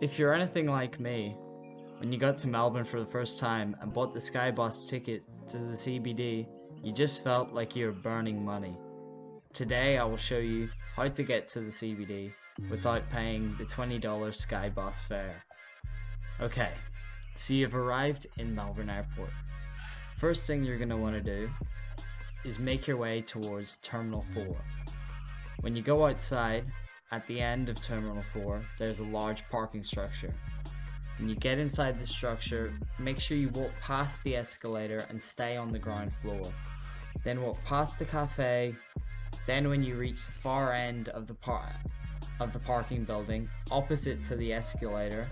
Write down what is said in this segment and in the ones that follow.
If you're anything like me, when you got to Melbourne for the first time and bought the SkyBus ticket to the CBD, you just felt like you were burning money. Today I will show you how to get to the CBD without paying the $20 SkyBus fare. Okay, so you've arrived in Melbourne Airport. First thing you're going to want to do is make your way towards Terminal 4. When you go outside, at the end of Terminal 4, there's a large parking structure. When you get inside the structure, make sure you walk past the escalator and stay on the ground floor. Then walk past the cafe. Then when you reach the far end of the parking building, opposite to the escalator,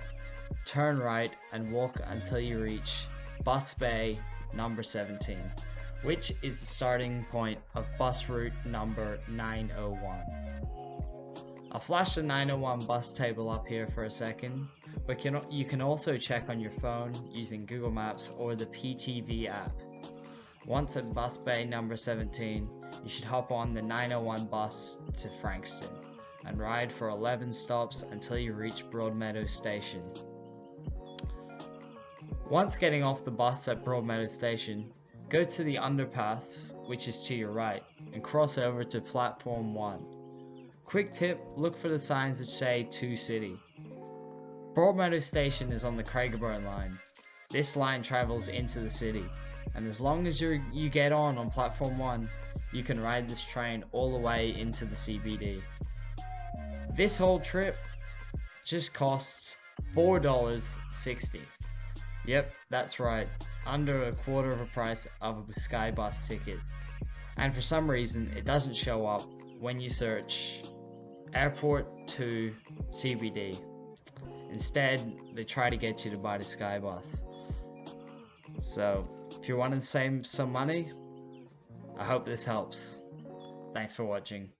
turn right and walk until you reach bus bay number 17, which is the starting point of bus route number 901. I'll flash the 901 bus table up here for a second, but you can also check on your phone using Google Maps or the PTV app. Once at bus bay number 17, you should hop on the 901 bus to Frankston and ride for 11 stops until you reach Broadmeadows station. Once getting off the bus at Broadmeadows station, go to the underpass, which is to your right, and cross over to platform 1. Quick tip, look for the signs which say to city. Broadmeadows station is on the Cragieburn line. This line travels into the city, and as long as you get on platform 1, you can ride this train all the way into the CBD. This whole trip just costs $4.60. Yep, that's right, under a quarter of the price of a SkyBus ticket. And for some reason it doesn't show up when you search airport to CBD. Instead, they try to get you to buy the SkyBus. So, if you're wanting to save some money, I hope this helps. Thanks for watching.